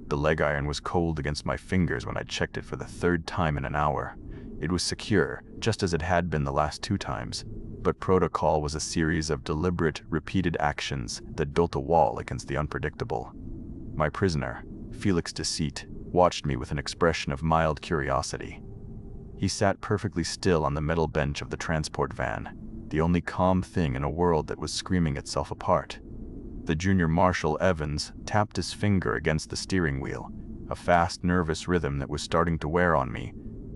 The leg iron was cold against my fingers when I checked it for the third time in an hour. It was secure, just as it had been the last 2 times, but protocol was a series of deliberate, repeated actions that built a wall against the unpredictable. My prisoner, Felix Deceit, watched me with an expression of mild curiosity. He sat perfectly still on the metal bench of the transport van, the only calm thing in a world that was screaming itself apart. The junior marshal, Evans, tapped his finger against the steering wheel, a fast, nervous rhythm that was starting to wear on me.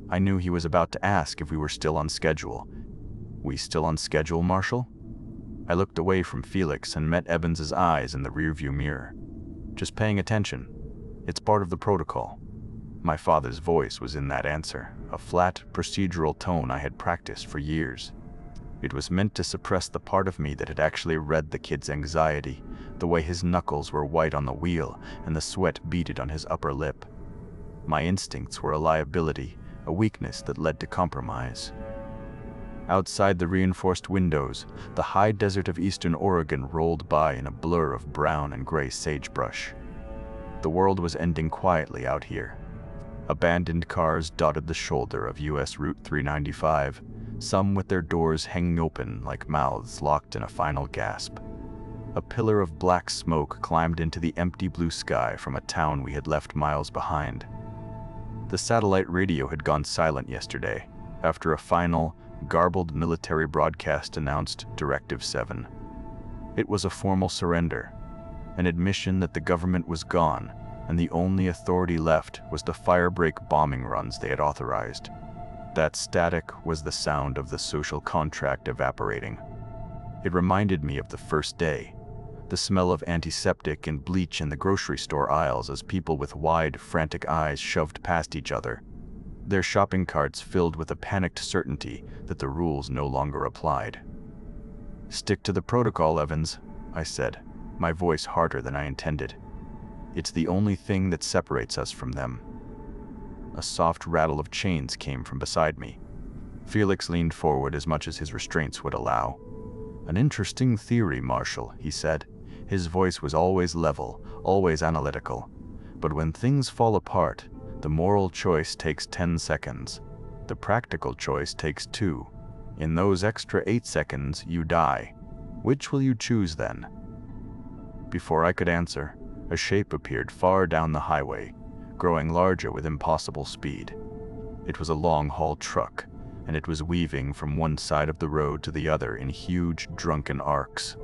I knew he was about to ask if we were still on schedule. "We still on schedule, Marshal?" I looked away from Felix and met Evans's eyes in the rearview mirror. "Just paying attention. It's part of the protocol." My father's voice was in that answer, a flat, procedural tone I had practiced for years. It was meant to suppress the part of me that had actually read the kid's anxiety, the way his knuckles were white on the wheel and the sweat beaded on his upper lip. My instincts were a liability, a weakness that led to compromise. Outside the reinforced windows, the high desert of eastern Oregon rolled by in a blur of brown and gray sagebrush. The world was ending quietly out here. Abandoned cars dotted the shoulder of US Route 395, some with their doors hanging open like mouths locked in a final gasp. A pillar of black smoke climbed into the empty blue sky from a town we had left miles behind. The satellite radio had gone silent yesterday, after a final, garbled military broadcast announced Directive 7. It was a formal surrender, an admission that the government was gone, and the only authority left was the firebreak bombing runs they had authorized. That static was the sound of the social contract evaporating. It reminded me of the first day, the smell of antiseptic and bleach in the grocery store aisles as people with wide, frantic eyes shoved past each other, their shopping carts filled with a panicked certainty that the rules no longer applied. "Stick to the protocol, Evans," I said, my voice harder than I intended. "It's the only thing that separates us from them." A soft rattle of chains came from beside me. Felix leaned forward as much as his restraints would allow. "An interesting theory, Marshal," he said. His voice was always level, always analytical. "But when things fall apart, the moral choice takes 10 seconds. The practical choice takes 2. In those extra 8 seconds, you die. Which will you choose then?" Before I could answer, a shape appeared far down the highway, growing larger with impossible speed. It was a long-haul truck, and it was weaving from one side of the road to the other in huge, drunken arcs.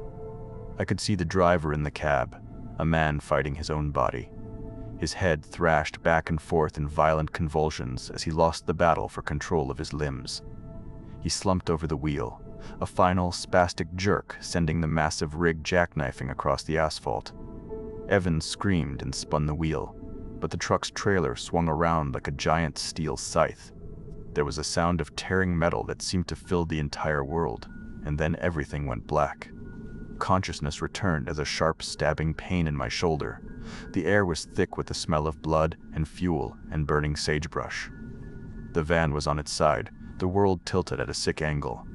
I could see the driver in the cab, a man fighting his own body. His head thrashed back and forth in violent convulsions as he lost the battle for control of his limbs. He slumped over the wheel, a final spastic jerk sending the massive rig jackknifing across the asphalt. Evans screamed and spun the wheel, but the truck's trailer swung around like a giant steel scythe. There was a sound of tearing metal that seemed to fill the entire world, and then everything went black. Consciousness returned as a sharp stabbing pain in my shoulder. The air was thick with the smell of blood and fuel and burning sagebrush. The van was on its side, the world tilted at a sick angle.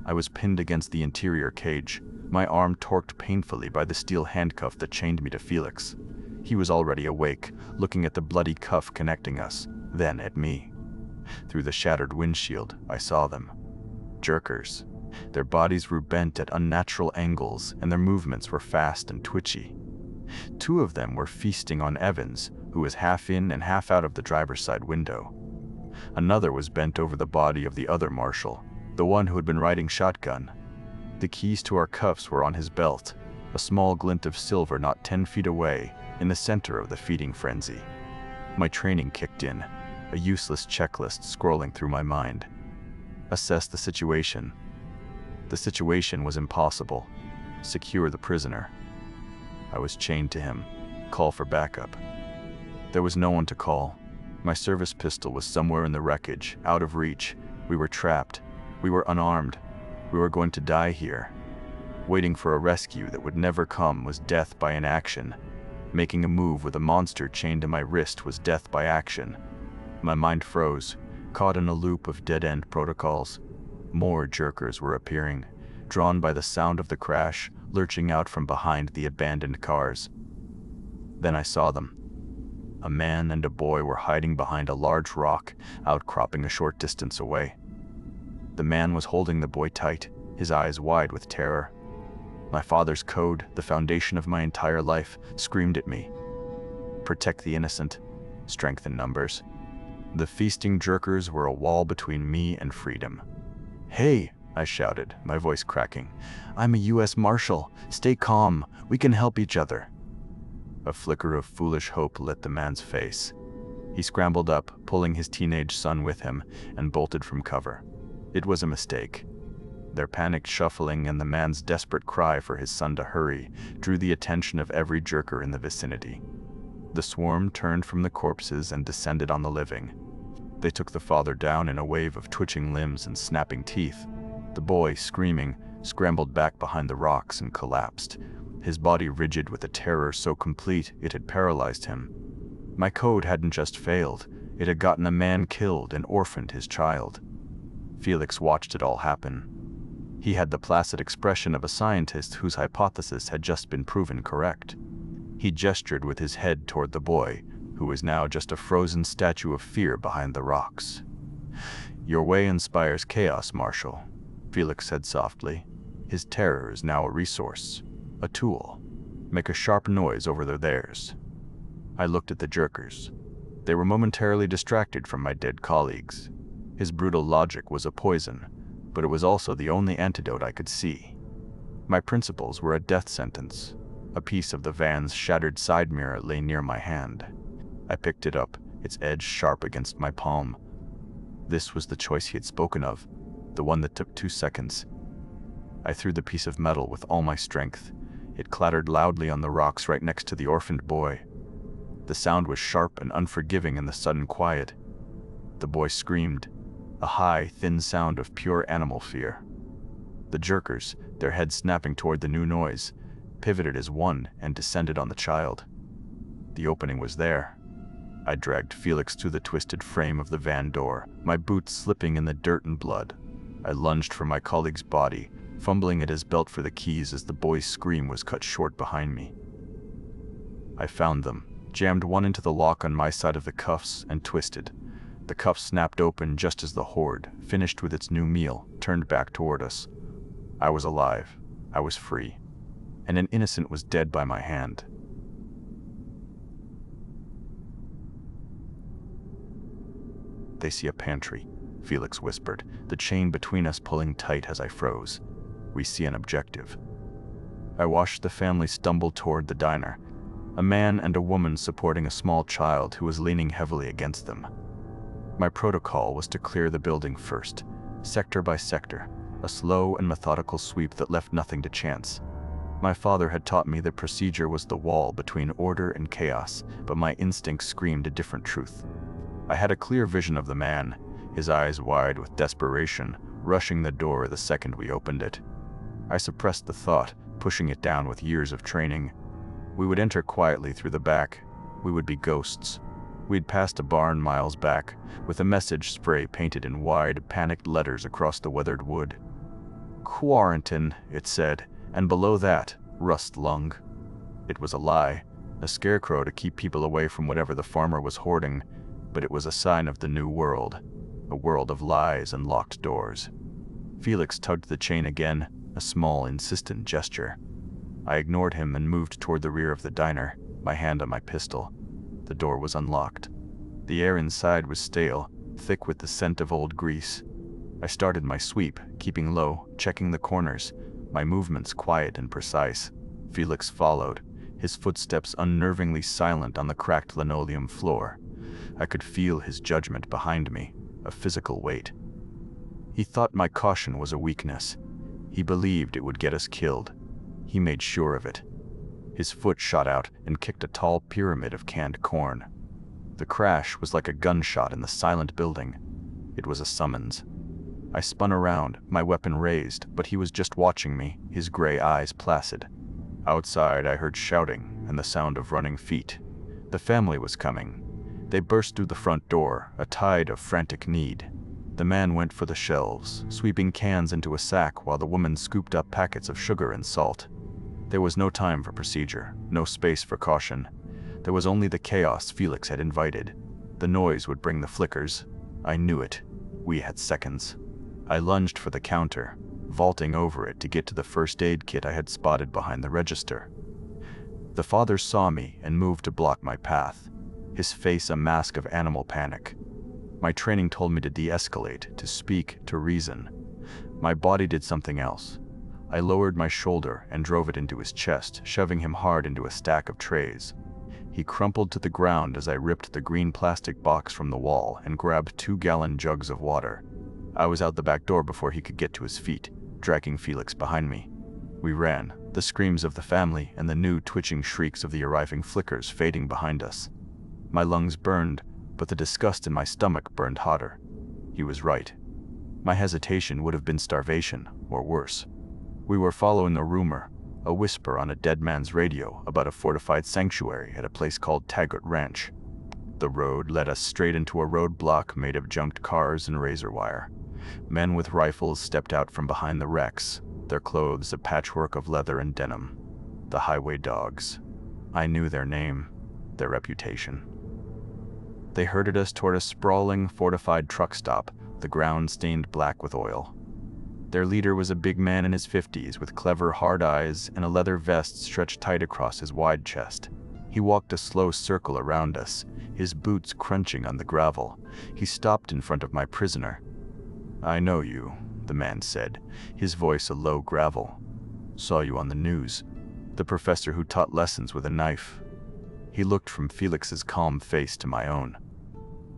I was pinned against the interior cage, my arm torqued painfully by the steel handcuff that chained me to Felix. He was already awake, looking at the bloody cuff connecting us, then at me. Through the shattered windshield, I saw them. Jerkers. Their bodies were bent at unnatural angles, and their movements were fast and twitchy. 2 of them were feasting on Evans, who was half in and half out of the driver's side window. Another was bent over the body of the other marshal, the one who had been riding shotgun. The keys to our cuffs were on his belt, a small glint of silver not 10 feet away, in the center of the feeding frenzy. My training kicked in, a useless checklist scrolling through my mind. Assess the situation. The situation was impossible. Secure the prisoner. I was chained to him. Call for backup. There was no one to call. My service pistol was somewhere in the wreckage, out of reach. We were trapped. We were unarmed. We were going to die here. Waiting for a rescue that would never come was death by inaction. Making a move with a monster chained to my wrist was death by action. My mind froze, caught in a loop of dead-end protocols. More jerkers were appearing, drawn by the sound of the crash, lurching out from behind the abandoned cars. Then I saw them. A man and a boy were hiding behind a large rock, outcropping a short distance away. The man was holding the boy tight, his eyes wide with terror. My father's code, the foundation of my entire life, screamed at me. Protect the innocent, strength in numbers. The feasting jerkers were a wall between me and freedom. "Hey," I shouted, my voice cracking. "I'm a U.S. Marshal. Stay calm. We can help each other." A flicker of foolish hope lit the man's face. He scrambled up, pulling his teenage son with him, and bolted from cover. It was a mistake. Their panicked shuffling and the man's desperate cry for his son to hurry drew the attention of every jerker in the vicinity. The swarm turned from the corpses and descended on the living. They took the father down in a wave of twitching limbs and snapping teeth. The boy, screaming, scrambled back behind the rocks and collapsed, his body rigid with a terror so complete it had paralyzed him. My code hadn't just failed, it had gotten a man killed and orphaned his child. Felix watched it all happen. He had the placid expression of a scientist whose hypothesis had just been proven correct. He gestured with his head toward the boy, who was now just a frozen statue of fear behind the rocks. "Your way inspires chaos, Marshal," Felix said softly. "His terror is now a resource, a tool. Make a sharp noise over theirs." I looked at the jerkers. They were momentarily distracted from my dead colleagues. His brutal logic was a poison, but it was also the only antidote I could see. My principles were a death sentence. A piece of the van's shattered side mirror lay near my hand. I picked it up, its edge sharp against my palm. This was the choice he had spoken of, the one that took 2 seconds. I threw the piece of metal with all my strength. It clattered loudly on the rocks right next to the orphaned boy. The sound was sharp and unforgiving in the sudden quiet. The boy screamed, a high, thin sound of pure animal fear. The jerkers, their heads snapping toward the new noise, pivoted as one and descended on the child. The opening was there. I dragged Felix to the twisted frame of the van door, my boots slipping in the dirt and blood. I lunged for my colleague's body, fumbling at his belt for the keys as the boy's scream was cut short behind me. I found them, jammed one into the lock on my side of the cuffs, and twisted. The cuffs snapped open just as the horde, finished with its new meal, turned back toward us. I was alive. I was free. And an innocent was dead by my hand. "They see a pantry," Felix whispered, the chain between us pulling tight as I froze. "We see an objective." I watched the family stumble toward the diner, a man and a woman supporting a small child who was leaning heavily against them. My protocol was to clear the building first, sector by sector, a slow and methodical sweep that left nothing to chance. My father had taught me that procedure was the wall between order and chaos, but my instincts screamed a different truth. I had a clear vision of the man, his eyes wide with desperation, rushing the door the second we opened it. I suppressed the thought, pushing it down with years of training. We would enter quietly through the back. We would be ghosts. We'd passed a barn miles back, with a message spray painted in wide, panicked letters across the weathered wood. "Quarantine," it said, and below that, "Rust lung." It was a lie, a scarecrow to keep people away from whatever the farmer was hoarding, but it was a sign of the new world, a world of lies and locked doors. Felix tugged the chain again, a small, insistent gesture. I ignored him and moved toward the rear of the diner, my hand on my pistol. The door was unlocked. The air inside was stale, thick with the scent of old grease. I started my sweep, keeping low, checking the corners, my movements quiet and precise. Felix followed, his footsteps unnervingly silent on the cracked linoleum floor. I could feel his judgment behind me, a physical weight. He thought my caution was a weakness. He believed it would get us killed. He made sure of it. His foot shot out and kicked a tall pyramid of canned corn. The crash was like a gunshot in the silent building. It was a summons. I spun around, my weapon raised, but he was just watching me, his gray eyes placid. Outside, I heard shouting and the sound of running feet. The family was coming. They burst through the front door, a tide of frantic need. The man went for the shelves, sweeping cans into a sack while the woman scooped up packets of sugar and salt. There was no time for procedure, no space for caution. There was only the chaos Felix had invited. The noise would bring the flickers. I knew it. We had seconds. I lunged for the counter, vaulting over it to get to the first aid kit I had spotted behind the register. The father saw me and moved to block my path, his face a mask of animal panic. My training told me to de-escalate, to speak, to reason. My body did something else. I lowered my shoulder and drove it into his chest, shoving him hard into a stack of trays. He crumpled to the ground as I ripped the green plastic box from the wall and grabbed 2-gallon jugs of water. I was out the back door before he could get to his feet, dragging Felix behind me. We ran, the screams of the family and the new twitching shrieks of the arriving flickers fading behind us. My lungs burned, but the disgust in my stomach burned hotter. He was right. My hesitation would have been starvation, or worse. We were following a rumor, a whisper on a dead man's radio about a fortified sanctuary at a place called Taggart Ranch. The road led us straight into a roadblock made of junked cars and razor wire. Men with rifles stepped out from behind the wrecks, their clothes a patchwork of leather and denim. The highway dogs. I knew their name, their reputation. They herded us toward a sprawling, fortified truck stop, the ground stained black with oil. Their leader was a big man in his 50s with clever hard eyes and a leather vest stretched tight across his wide chest. He walked a slow circle around us, his boots crunching on the gravel. He stopped in front of my prisoner. "I know you," the man said, his voice a low gravel. "Saw you on the news. The professor who taught lessons with a knife." He looked from Felix's calm face to my own.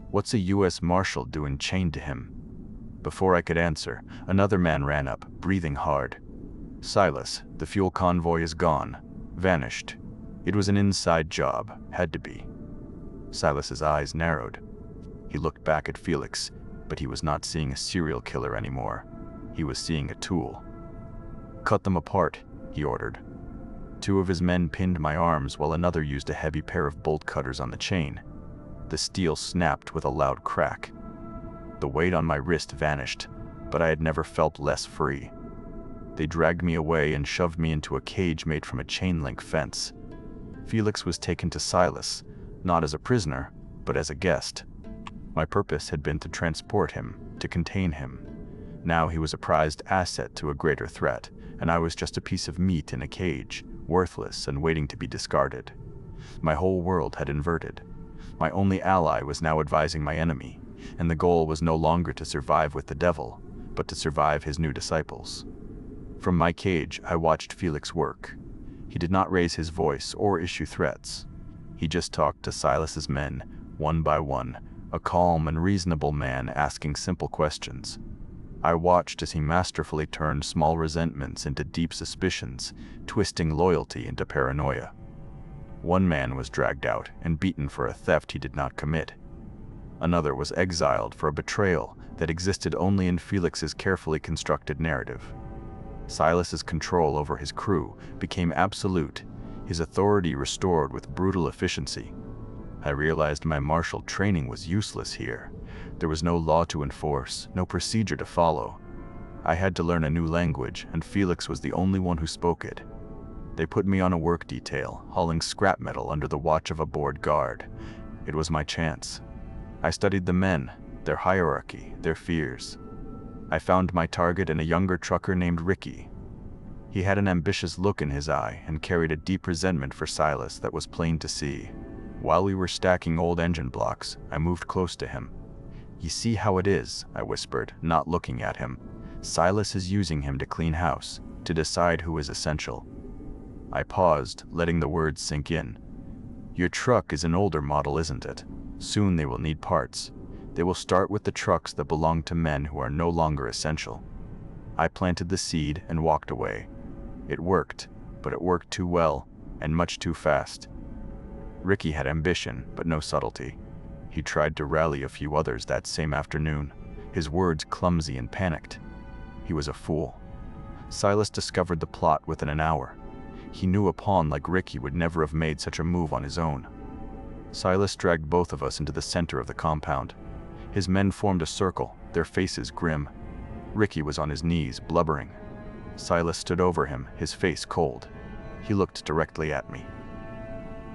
"What's a U.S. Marshal doing chained to him?" Before I could answer, another man ran up, breathing hard. "Silas, the fuel convoy is gone. Vanished. It was an inside job. Had to be." Silas's eyes narrowed. He looked back at Felix, but he was not seeing a serial killer anymore. He was seeing a tool. "Cut them apart," he ordered. 2 of his men pinned my arms while another used a heavy pair of bolt cutters on the chain. The steel snapped with a loud crack. The weight on my wrist vanished, but I had never felt less free. They dragged me away and shoved me into a cage made from a chain-link fence. Felix was taken to Silas, not as a prisoner, but as a guest. My purpose had been to transport him, to contain him. Now he was a prized asset to a greater threat, and I was just a piece of meat in a cage, worthless and waiting to be discarded. My whole world had inverted. My only ally was now advising my enemy, and the goal was no longer to survive with the devil, but to survive his new disciples. From my cage, I watched Felix work. He did not raise his voice or issue threats. He just talked to Silas's men, one by one, a calm and reasonable man asking simple questions. I watched as he masterfully turned small resentments into deep suspicions, twisting loyalty into paranoia. One man was dragged out and beaten for a theft he did not commit. Another was exiled for a betrayal that existed only in Felix's carefully constructed narrative. Silas's control over his crew became absolute, his authority restored with brutal efficiency. I realized my martial training was useless here. There was no law to enforce, no procedure to follow. I had to learn a new language, and Felix was the only one who spoke it. They put me on a work detail, hauling scrap metal under the watch of a bored guard. It was my chance. I studied the men, their hierarchy, their fears. I found my target in a younger trucker named Ricky. He had an ambitious look in his eye and carried a deep resentment for Silas that was plain to see. While we were stacking old engine blocks, I moved close to him. "You see how it is," I whispered, not looking at him. "Silas is using him to clean house, to decide who is essential." I paused, letting the words sink in. "Your truck is an older model, isn't it? Soon they will need parts. They will start with the trucks that belong to men who are no longer essential." I planted the seed and walked away. It worked, but it worked too well, and much too fast. Ricky had ambition, but no subtlety. He tried to rally a few others that same afternoon, his words clumsy and panicked. He was a fool. Silas discovered the plot within an hour. He knew a pawn like Ricky would never have made such a move on his own. Silas dragged both of us into the center of the compound. His men formed a circle, their faces grim. Ricky was on his knees, blubbering. Silas stood over him, his face cold. He looked directly at me.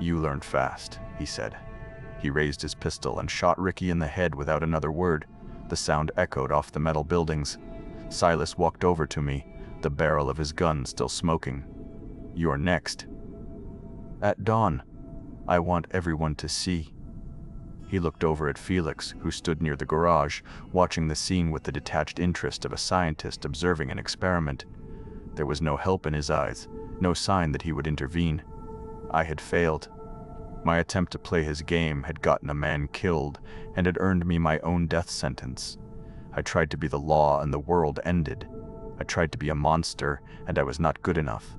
You learned fast, he said. He raised his pistol and shot Ricky in the head without another word. The sound echoed off the metal buildings. Silas walked over to me, the barrel of his gun still smoking. You're next. At dawn. I want everyone to see. He looked over at Felix, who stood near the garage, watching the scene with the detached interest of a scientist observing an experiment. There was no help in his eyes, no sign that he would intervene. I had failed. My attempt to play his game had gotten a man killed and had earned me my own death sentence. I tried to be the law and the world ended. I tried to be a monster, and I was not good enough.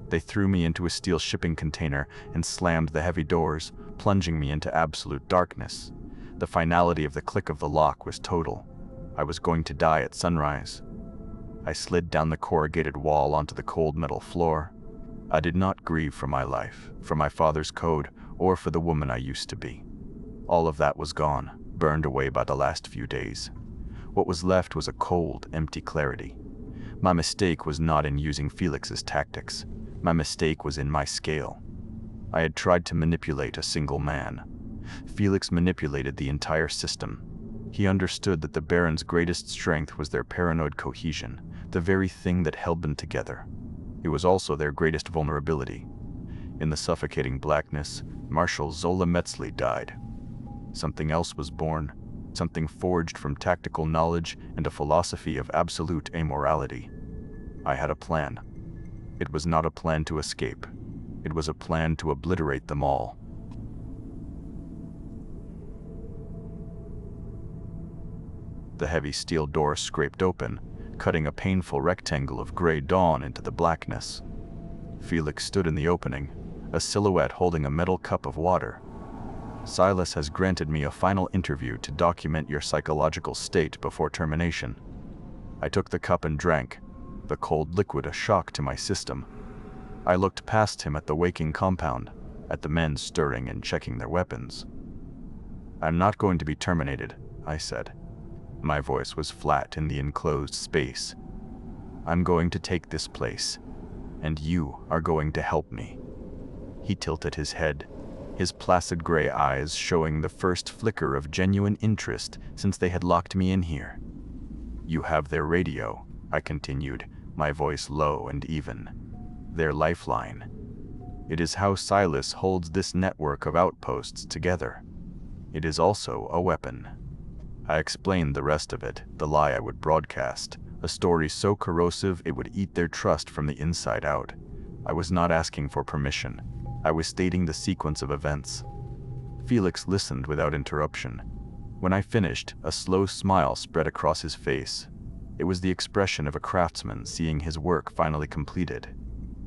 They threw me into a steel shipping container and slammed the heavy doors, plunging me into absolute darkness. The finality of the click of the lock was total. I was going to die at sunrise. I slid down the corrugated wall onto the cold metal floor. I did not grieve for my life, for my father's code, or for the woman I used to be. All of that was gone, burned away by the last few days. What was left was a cold, empty clarity. My mistake was not in using Felix's tactics. My mistake was in my scale. I had tried to manipulate a single man. Felix manipulated the entire system. He understood that the Baron's greatest strength was their paranoid cohesion, the very thing that held them together. It was also their greatest vulnerability. In the suffocating blackness, Marshal Xola Metzli died. Something else was born, something forged from tactical knowledge and a philosophy of absolute amorality. I had a plan. It was not a plan to escape. It was a plan to obliterate them all. The heavy steel door scraped open, cutting a painful rectangle of gray dawn into the blackness. Felix stood in the opening, a silhouette holding a metal cup of water. Silas has granted me a final interview to document your psychological state before termination. I took the cup and drank, the cold liquid a shock to my system. I looked past him at the waking compound, at the men stirring and checking their weapons. I'm not going to be terminated, I said. My voice was flat in the enclosed space. I'm going to take this place, and you are going to help me. He tilted his head, his placid gray eyes showing the first flicker of genuine interest since they had locked me in here. You have their radio, I continued, my voice low and even. Their lifeline. It is how Silas holds this network of outposts together. It is also a weapon. I explained the rest of it, the lie I would broadcast, a story so corrosive it would eat their trust from the inside out. I was not asking for permission. I was stating the sequence of events. Felix listened without interruption. When I finished, a slow smile spread across his face. It was the expression of a craftsman seeing his work finally completed.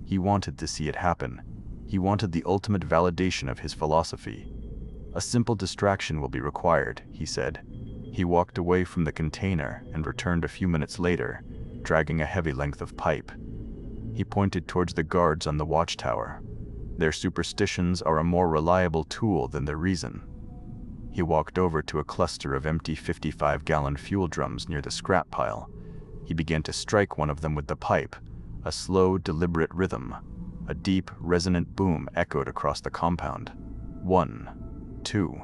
He wanted to see it happen. He wanted the ultimate validation of his philosophy. A simple distraction will be required, he said. He walked away from the container and returned a few minutes later, dragging a heavy length of pipe. He pointed towards the guards on the watchtower. Their superstitions are a more reliable tool than their reason. He walked over to a cluster of empty 55-gallon fuel drums near the scrap pile. He began to strike one of them with the pipe. A slow, deliberate rhythm. A deep, resonant boom echoed across the compound. 1, 2,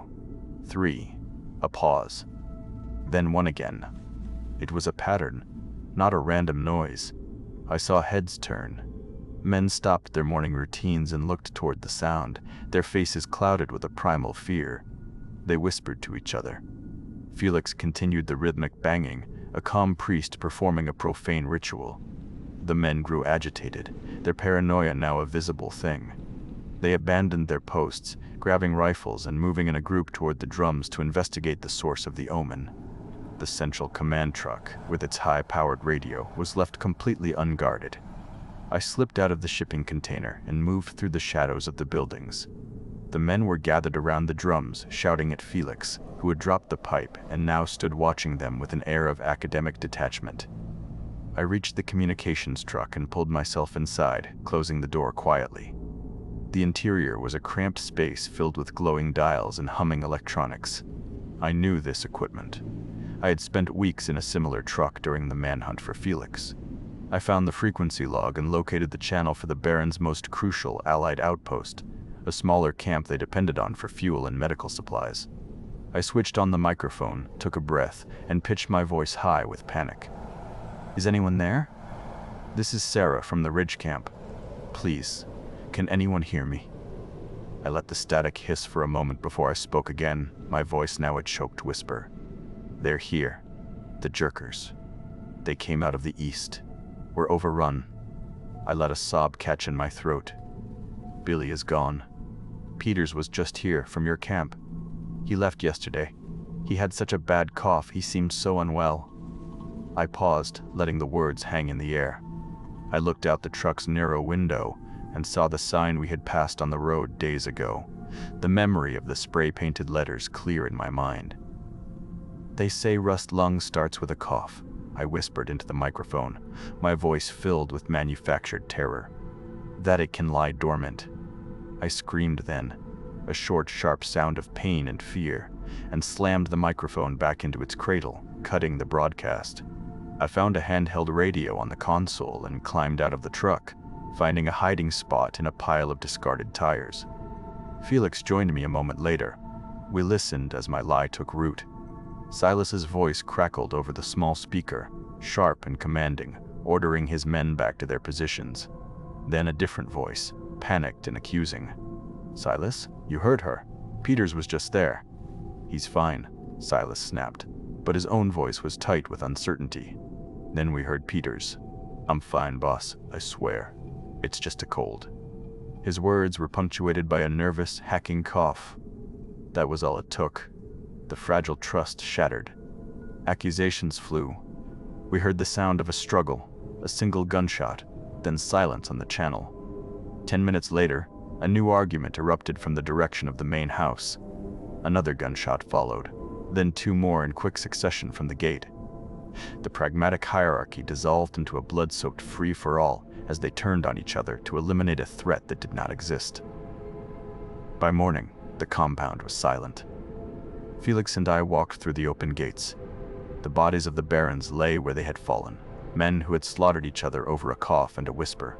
3. A pause. Then one again. It was a pattern, not a random noise. I saw heads turn. Men stopped their morning routines and looked toward the sound, their faces clouded with a primal fear. They whispered to each other. Felix continued the rhythmic banging, a calm priest performing a profane ritual. The men grew agitated, their paranoia now a visible thing. They abandoned their posts, grabbing rifles and moving in a group toward the drums to investigate the source of the omen. The central command truck, with its high-powered radio, was left completely unguarded. I slipped out of the shipping container and moved through the shadows of the buildings. The men were gathered around the drums, shouting at Felix, who had dropped the pipe and now stood watching them with an air of academic detachment. I reached the communications truck and pulled myself inside, closing the door quietly. The interior was a cramped space filled with glowing dials and humming electronics. I knew this equipment. I had spent weeks in a similar truck during the manhunt for Felix. I found the frequency log and located the channel for the Baron's most crucial Allied outpost, a smaller camp they depended on for fuel and medical supplies. I switched on the microphone, took a breath, and pitched my voice high with panic. "Is anyone there? This is Sarah from the Ridge Camp. Please, can anyone hear me?" I let the static hiss for a moment before I spoke again, my voice now a choked whisper. "They're here. The jerkers. They came out of the east. We're overrun." I let a sob catch in my throat. "Billy is gone. Peters was just here from your camp. He left yesterday. He had such a bad cough, he seemed so unwell." I paused, letting the words hang in the air. I looked out the truck's narrow window and saw the sign we had passed on the road days ago, the memory of the spray-painted letters clear in my mind. "They say rust lung starts with a cough," I whispered into the microphone, my voice filled with manufactured terror. "That it can lie dormant." I screamed then, a short, sharp sound of pain and fear, and slammed the microphone back into its cradle, cutting the broadcast. I found a handheld radio on the console and climbed out of the truck, finding a hiding spot in a pile of discarded tires. Felix joined me a moment later. We listened as my lie took root. Silas's voice crackled over the small speaker, sharp and commanding, ordering his men back to their positions. Then a different voice, panicked and accusing. "Silas, you heard her. Peters was just there." "He's fine," Silas snapped, but his own voice was tight with uncertainty. Then we heard Peters. "I'm fine, boss, I swear. It's just a cold." His words were punctuated by a nervous, hacking cough. That was all it took. The fragile trust shattered. Accusations flew. We heard the sound of a struggle, a single gunshot, then silence on the channel. 10 minutes later, a new argument erupted from the direction of the main house. Another gunshot followed, then 2 more in quick succession from the gate. The pragmatic hierarchy dissolved into a blood-soaked free-for-all as they turned on each other to eliminate a threat that did not exist. By morning, the compound was silent. Felix and I walked through the open gates. The bodies of the barons lay where they had fallen, men who had slaughtered each other over a cough and a whisper.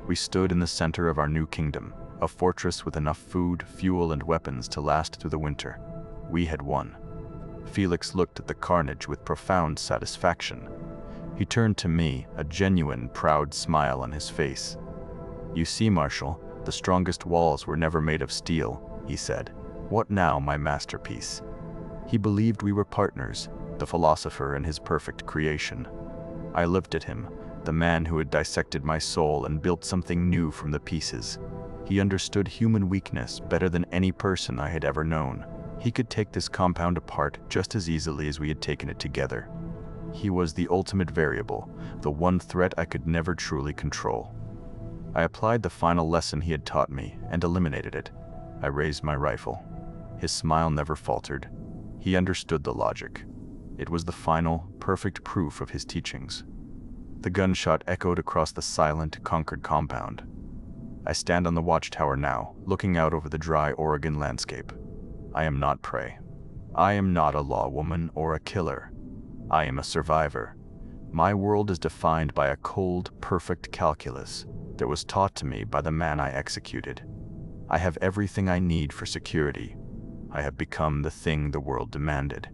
We stood in the center of our new kingdom, a fortress with enough food, fuel, and weapons to last through the winter. We had won. Felix looked at the carnage with profound satisfaction. He turned to me, a genuine, proud smile on his face. "You see, Marshal, the strongest walls were never made of steel," he said. "What now, my masterpiece?" He believed we were partners, the philosopher and his perfect creation. I looked at him, the man who had dissected my soul and built something new from the pieces. He understood human weakness better than any person I had ever known. He could take this compound apart just as easily as we had taken it together. He was the ultimate variable, the one threat I could never truly control. I applied the final lesson he had taught me and eliminated it. I raised my rifle. His smile never faltered. He understood the logic. It was the final, perfect proof of his teachings. The gunshot echoed across the silent, conquered compound. I stand on the watchtower now, looking out over the dry Oregon landscape. I am not prey. I am not a lawwoman or a killer. I am a survivor. My world is defined by a cold, perfect calculus that was taught to me by the man I executed. I have everything I need for security. I have become the thing the world demanded.